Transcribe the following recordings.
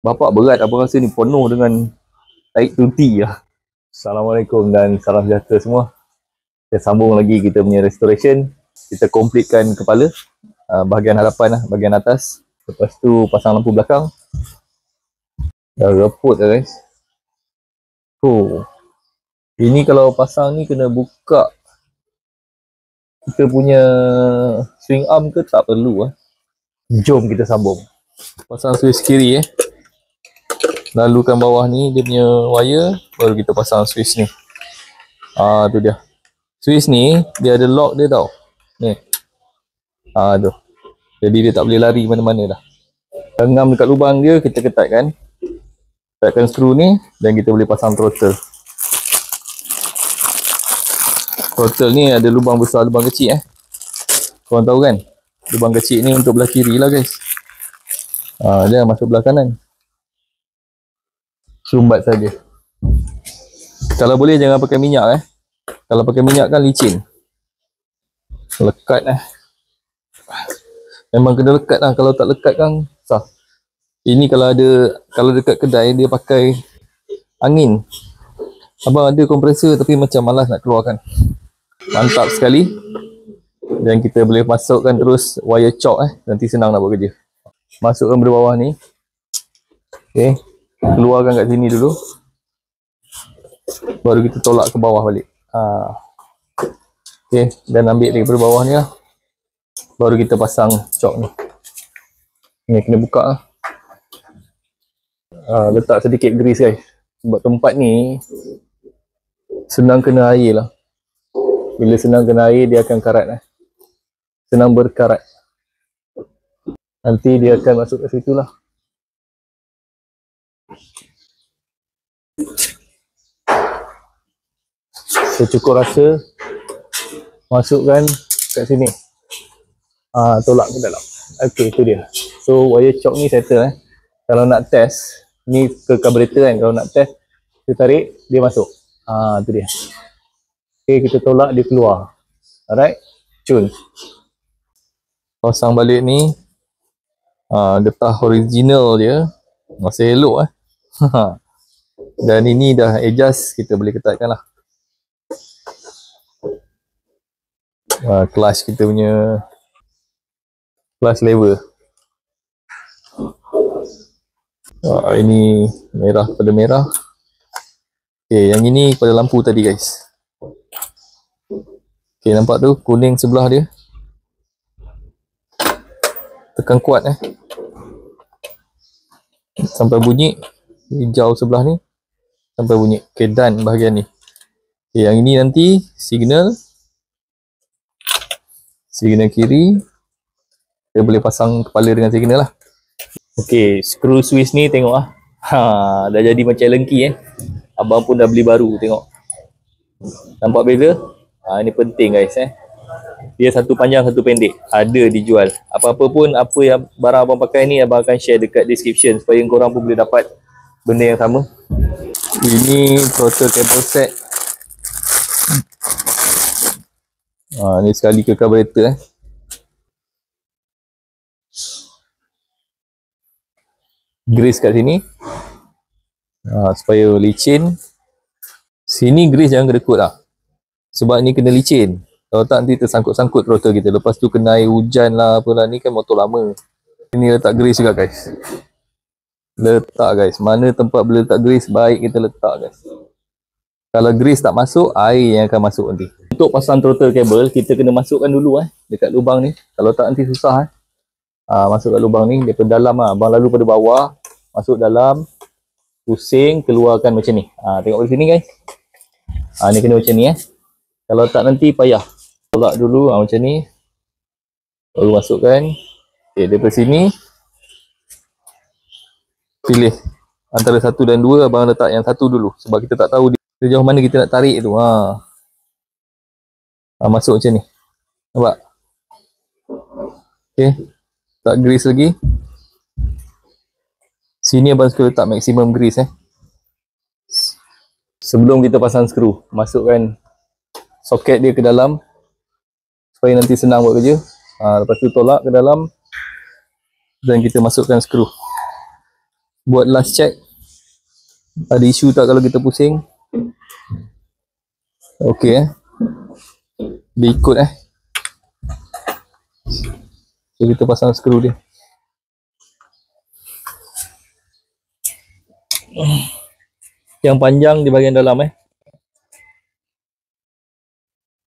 Bapak berat, abang rasa ni penuh dengan tarik tunti lah. Assalamualaikum dan salam sejahtera semua. Kita sambung lagi kita punya restoration. Kita completekan kepala, bahagian hadapan lah, bahagian atas. Lepas tu pasang lampu belakang. Dah reput dah guys. Oh, ini kalau pasang ni kena buka kita punya swing arm ke tak perlu lah. Jom kita sambung. Pasang switch kiri lalukan bawah ni dia punya wire, baru kita pasang switch ni. Tu dia. Switch ni dia ada lock dia tau. Ni. Tu. Jadi dia tak boleh lari mana-mana dah. Ngam dekat lubang dia, kita ketatkan. Ketatkan skru ni dan kita boleh pasang throttle. Throttle ni ada lubang besar, lubang kecil Korang tahu kan? Lubang kecil ni untuk belah kiri lah guys. Dia masuk belah kanan. Sumbat saja. Kalau boleh jangan pakai minyak Kalau pakai minyak kan licin. Lekat Memang kena lekat lah. Kalau tak lekat kan sah. Ini kalau dekat kedai dia pakai angin. Abang ada kompresor tapi macam malas nak keluarkan. Mantap sekali. Dan kita boleh masukkan terus wire chock nanti senang nak buat kerja. Masukkan pada bawah ni. Okay. Keluarkan kat sini dulu. Baru kita tolak ke bawah balik. Okay. Dan ambil daripada bawah ni lah. Baru kita pasang chock ni. Ni kena buka letak sedikit grease guys. Sebab tempat ni senang kena air lah. Bila senang kena air dia akan karat senang berkarat. Nanti dia akan masuk ke situ lah. Secukup rasa masukkan kat sini. Tolak ke dalam. Okay, itu dia. So wire chock ni settle Kalau nak test ni ke carburetor kan, kalau nak test kita tarik dia masuk. Tu dia. Okay, kita tolak dia keluar. Alright, cun. Pasang balik ni. Getah original dia masih elok Dan ini dah adjust, kita boleh ketatkan lah. Clutch kita punya clutch lever. Ini merah pada merah. Okay, yang ini pada lampu tadi guys. Okay, nampak tu kuning sebelah dia. Tekan kuat sampai bunyi. Hijau sebelah ni sampai bunyi. Okay, done bahagian ni. Okay, yang ini nanti signal kiri. Kita boleh pasang kepala dengan signal lah. Okay, screw switch ni tengok dah jadi macam lengki Abang pun dah beli baru, tengok. Nampak beza? Ini penting guys Dia satu panjang satu pendek. Ada dijual. Apa-apa pun, apa yang barang abang pakai ni abang akan share dekat description supaya korang pun boleh dapat benda yang sama. Ini throttle cable set. Ni sekali ke carburetor Grease kat sini supaya licin. Sini grease jangan kedekut sebab ni kena licin. Kalau tak nanti tersangkut-sangkut throttle kita. Lepas tu kena air hujan lah apalah, ni kan motor lama. Ini letak grease juga guys. Letak guys, mana tempat boleh letak grease baik kita letak guys. Kalau grease tak masuk, air yang akan masuk nanti. Untuk pasang throttle cable kita kena masukkan dulu dekat lubang ni. Kalau tak nanti susah masuk kat lubang ni daripada dalam abang lalu pada bawah, masuk dalam, pusing, keluarkan macam ni. Tengok di sini guys. Ni kena macam ni Kalau tak nanti payah. Tolak dulu macam ni. Baru masukkan. Okay, daripada sini pilih antara 1 dan 2. Abang letak yang 1 dulu sebab kita tak tahu sejauh mana kita nak tarik tu. Masuk macam ni. Nampak? Okay. Tak grease lagi. Sini abang suka letak maksimum grease Sebelum kita pasang skru, masukkan soket dia ke dalam supaya nanti senang buat kerja. Lepas tu tolak ke dalam dan kita masukkan skru. Buat last check. Ada isu tak kalau kita pusing? Okey dia ikut so kita pasang skru dia. Yang panjang di bahagian dalam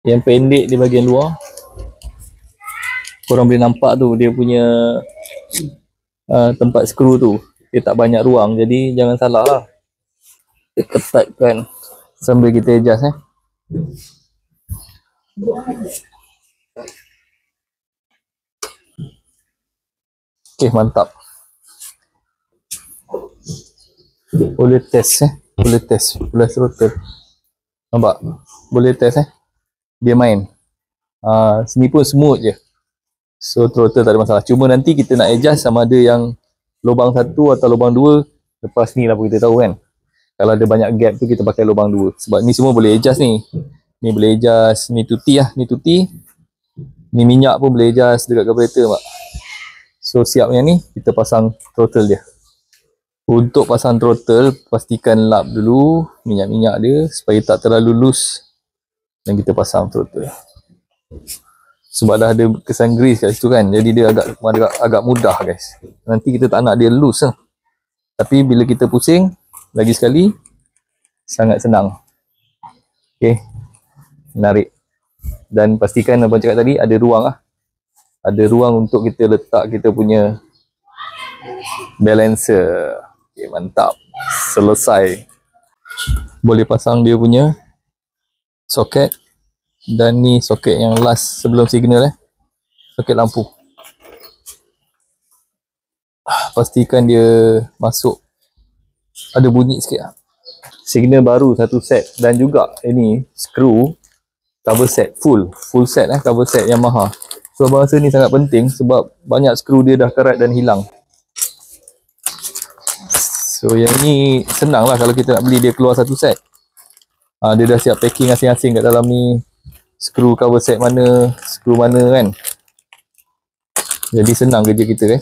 yang pendek di bahagian luar. Korang boleh nampak tu dia punya tempat skru tu, dia tak banyak ruang, jadi jangan salah lah, kita ketatkan sambil kita adjust Okay, mantap. Boleh test boleh test flash throttle, nampak? Boleh test dia main. Sini pun smooth je, so throttle tak ada masalah. Cuma nanti kita nak adjust sama ada yang lubang 1 atau lubang 2 lepas ni lah pun kita tahu kan. Kalau ada banyak gap tu kita pakai lubang 2, sebab ni semua boleh adjust ni. Ni boleh adjust, ni tuti ni tuti. Ni minyak pun boleh adjust dekat carburetor, mak. So siap yang ni, kita pasang throttle dia. Untuk pasang throttle, pastikan lap dulu minyak-minyak dia supaya tak terlalu loose, dan kita pasang throttle. Sebab dah ada kesan grease kat situ kan, jadi dia agak mudah guys. Nanti kita tak nak dia loose lah. Tapi bila kita pusing lagi sekali, sangat senang. Okay, menarik. Dan pastikan abang cakap tadi ada ruang ada ruang untuk kita letak kita punya balancer. Okay, mantap. Selesai. Boleh pasang dia punya soket. Dan ni soket yang last sebelum signal soket lampu. Pastikan dia masuk, ada bunyi sikit signal baru satu set, dan juga ini skru cover set full set cover set Yamaha. So abang rasa ni sangat penting sebab banyak skru dia dah karat dan hilang. So yang ni senang lah kalau kita nak beli dia keluar satu set. Dia dah siap packing asing-asing kat dalam ni, skru cover set mana, skru mana kan. Jadi senang kerja kita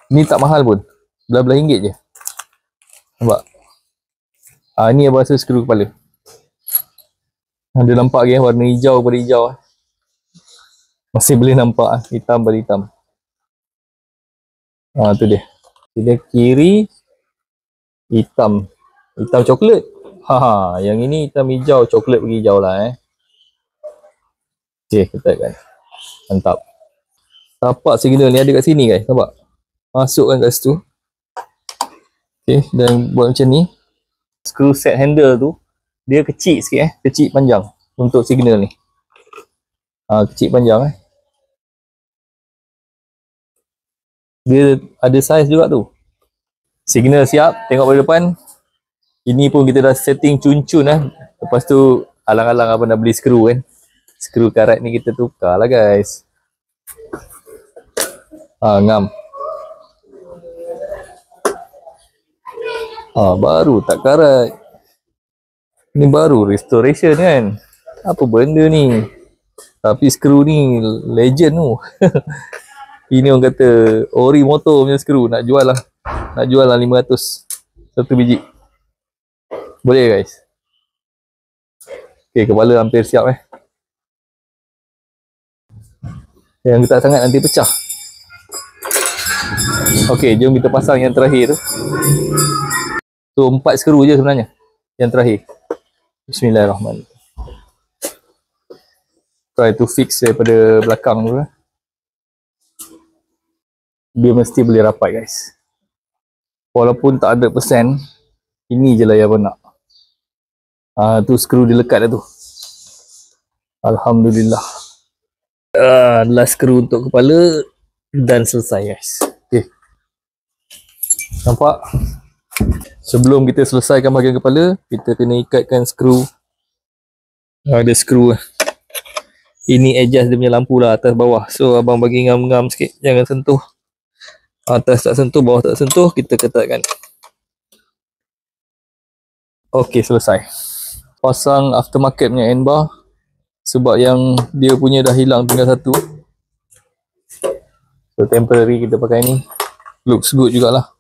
Ni tak mahal pun, belah-belah ringgit je. Nampak? Ni abang rasa skru kepala. Ada nampak warna hijau pada hijau masih boleh nampak hitam pada hitam. Tu dia. Dia kiri hitam coklat. Yang ini hitam hijau, coklat pergi hijau lah Okay, ketatkan. Mantap. Tapak signal ni ada kat sini guys, nampak? Masukkan kat situ. Okay, dan buat macam ni. Screw set handle tu dia kecil sikit kecil panjang untuk signal ni. Kecil panjang dia ada saiz juga tu. Signal siap, tengok pada depan. Ini pun kita dah setting cun-cun Lepas tu alang-alang abang dah beli skru skru karat ni kita tukar lah guys. Ngam. Baru tak karat. Ni baru restoration kan. Apa benda ni? Tapi skru ni legend tu. Ini orang kata ori motor punya skru. Nak jual lah 500 satu biji. Boleh guys. Okay, kepala hampir siap Yang ketat sangat nanti pecah. Okay, jom kita pasang yang terakhir tu. So 4 skru je sebenarnya yang terakhir. Bismillahirrahmanirrahim. Try to fix daripada belakang tu Dia mesti boleh rapat guys. Walaupun tak ada persen, ini je lah yang abang nak. Tu skru dia lekat dah tu. Alhamdulillah. Last skru untuk kepala dan selesai guys. Okay, nampak? Sebelum kita selesaikan bahagian kepala, kita kena ikatkan skru. Ada skru ini adjust dia punya lampu lah, atas bawah. So abang bagi ngam-ngam sikit, jangan sentuh. Atas tak sentuh, bawah tak sentuh, kita ketatkan. Okay, selesai. Pasang aftermarket punya end bar, sebab yang dia punya dah hilang tinggal satu. So temporary kita pakai ni, looks good jugalah.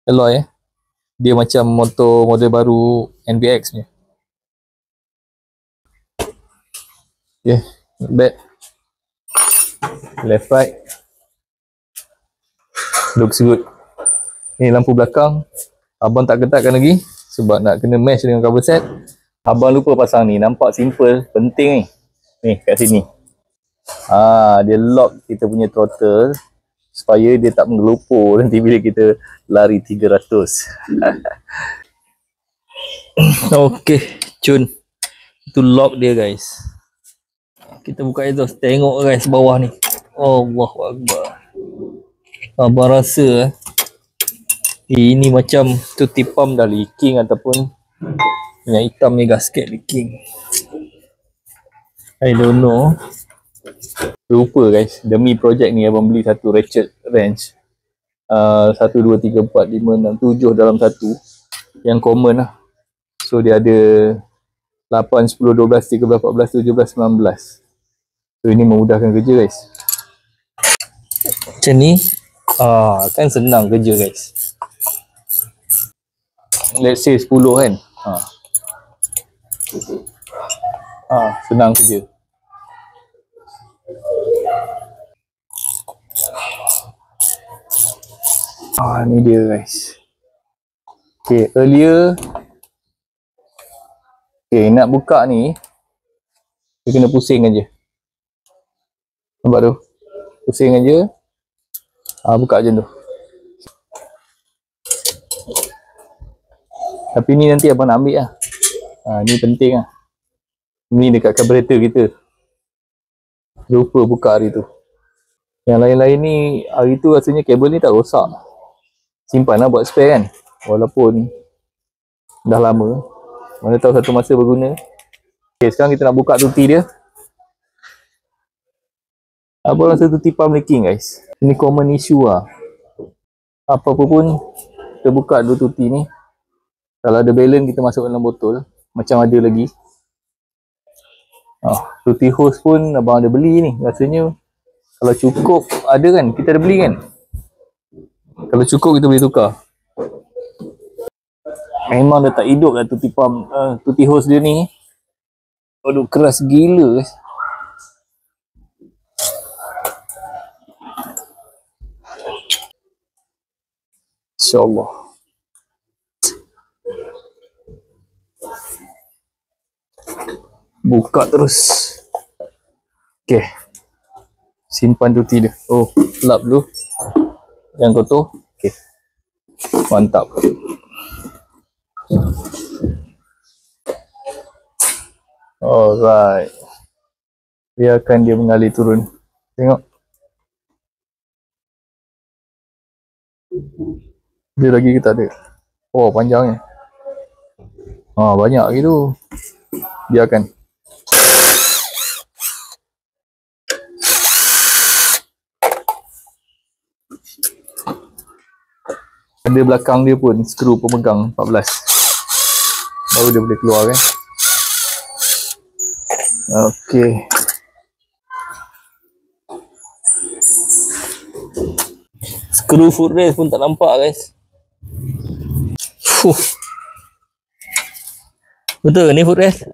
alloy dia macam motor model baru NBX ni. Okay, back, left right, looks good. Ni lampu belakang abang tak ketatkan lagi sebab nak kena match dengan cover set. Abang lupa pasang ni, nampak simple, penting ni kat sini. Dia lock kita punya throttle supaya dia tak menggelupur nanti bila kita lari 300. Okey, cun. Itu lock dia guys. Kita buka exhaust, tengok guys bawah ni. Allahuakbar. Abang rasa ini macam tuti pump dah leaking ataupun yang hitam ni gasket leaking. I don't know. Lupa guys, demi projek ni abang beli satu ratchet wrench 1, 2, 3, 4, 5, 6, 7 dalam satu yang common lah. So dia ada 8, 10, 12, 13, 14, 17, 19. So ini memudahkan kerja guys. Macam ni kan senang kerja guys. Let's say 10 kan. Senang kerja. Ni dia guys. Okay, earlier nak buka ni dia kena pusing aja. Nampak tu? Pusing aja. Buka macam tu. Tapi ni nanti abang nak ambil lah. Ni penting lah. Ni dekat carburetor kita. Lupa buka hari tu. Yang lain-lain ni, hari tu rasanya kabel ni tak rosak. Simpan lah buat spare kan. Walaupun dah lama. Mana tahu satu masa berguna. Okay, sekarang kita nak buka tuti dia. Abang rasa tuti pump leaking guys. Ini common issue lah. Apa-apa pun kita buka dua tuti ni. Kalau ada balance kita masuk dalam botol. Macam ada lagi. Tuti hose pun abang ada beli ni. Rasanya kalau cukup ada kan. Kita ada beli kan. Kalau cukup kita boleh tukar. Memang dah tak hidup lah tuti pump, tuti hose dia ni. Aduh keras gila guys. InsyaAllah. Buka terus. Okay. Simpan tuti dia. Lap dulu. Yang kotor. Okay. Mantap. Alright. Biarkan dia mengalir turun. Tengok. Dia lagi ke tak ada? Panjangnya. Banyak gitu. Biarkan. Ada belakang dia pun skru pemegang 14. Baru dia boleh keluar kan. Okey. Skru footrest pun tak nampak guys. Betul ke ni footrest?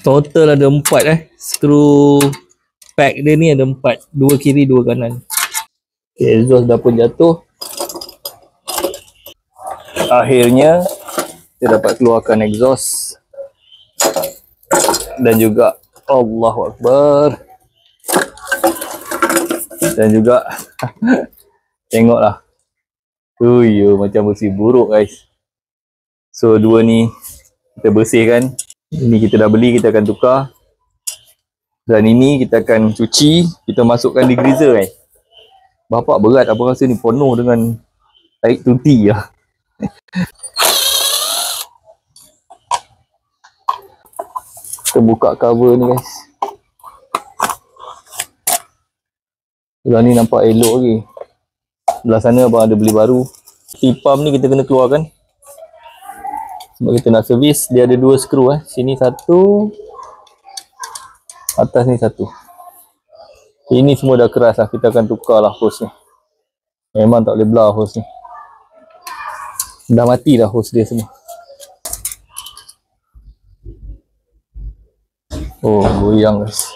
Total ada 4 skru pack dia ni ada 4, 2 kiri 2 kanan. Okay, exhaust dah pun jatuh. Akhirnya kita dapat keluarkan exhaust. Dan juga Allahuakbar. Dan juga tengoklah. Macam bersih buruk guys. So dua ni kita bersihkan. Ini kita dah beli, kita akan tukar. Dan ini kita akan cuci, kita masukkan di greaser guys. Bapak berat, apa rasa ni penuh dengan tarik tuti lah. Kita buka cover ni guys. Sebelah ni nampak elok lagi. Sebelah sana abang ada beli baru. Pump ni kita kena keluarkan. Sebab kita nak servis, dia ada 2 skru sini satu, atas ni satu. Ini semua dah keras lah, kita akan tukar lah hose ni. Memang tak boleh belah hose ni. Dah mati dah hose dia semua. Oh, goyang guys.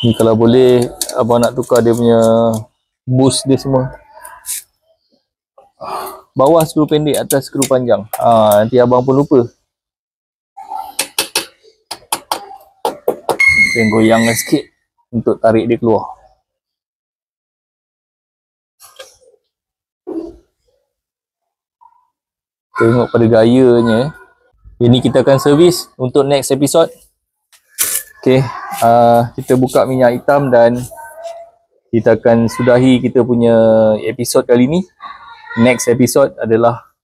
Ni kalau boleh abang nak tukar dia punya boost dia semua. Bawah skru pendek, atas skru panjang. Nanti abang pun lupa. Kita goyang sikit untuk tarik dia keluar. Tengok pada gayanya. Ini kita akan servis untuk next episode. Okay, kita buka minyak hitam dan kita akan sudahi kita punya episod kali ni. Next episode adalah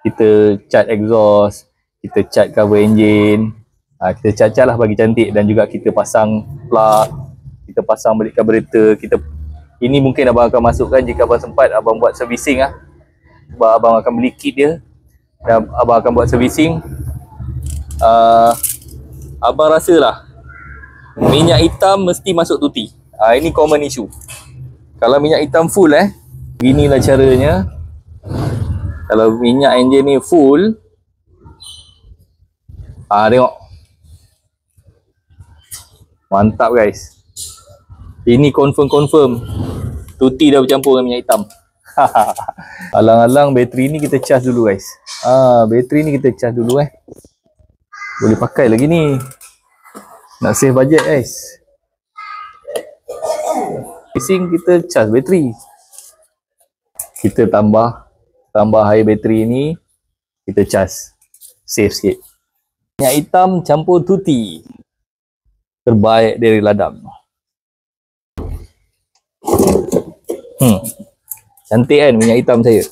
kita cat exhaust, kita cat cover engine, kita cat-cat lah bagi cantik, dan juga kita pasang plug, kita pasang balik carburetor. Ini mungkin abang akan masukkan jika abang sempat, abang buat servicing sebab abang akan beli kit dia dan abang akan buat servicing. Abang rasalah minyak hitam mesti masuk tuti. Ini common issue. Kalau minyak hitam full beginilah caranya. Kalau minyak enjin ni full, tengok. Mantap guys. Ini confirm tuti dah bercampur dengan minyak hitam. Alang-alang bateri ni kita charge dulu guys. Bateri ni kita charge dulu Boleh pakai lagi ni. Nak save budget guys. Casing kita charge bateri. Kita tambah air bateri ni, kita charge. Save sikit. Minyak hitam campur tuti. Terbaik dari Ladam. Cantik kan minyak hitam saya.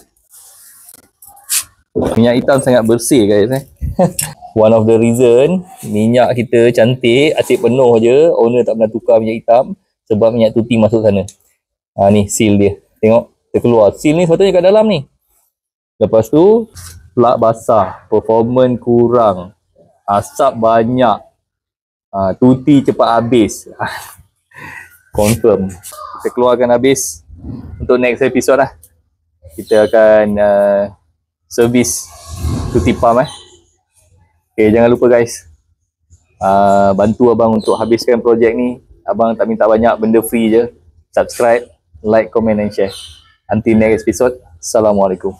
Minyak hitam sangat bersih guys One of the reason minyak kita cantik, asyik penuh je, owner tak pernah tukar minyak hitam, sebab minyak tuti masuk sana. Ni seal dia. Tengok, dia keluar. Seal ni sepatutnya kat dalam ni. Lepas tu plug basah, performance kurang, asap banyak, tuti cepat habis. Confirm. Kita keluarkan habis. Untuk next episode kita akan servis tuti pump Okay, jangan lupa guys, bantu abang untuk habiskan projek ni. Abang tak minta banyak, benda free je. Subscribe, like, comment and share. Until next episode, Assalamualaikum.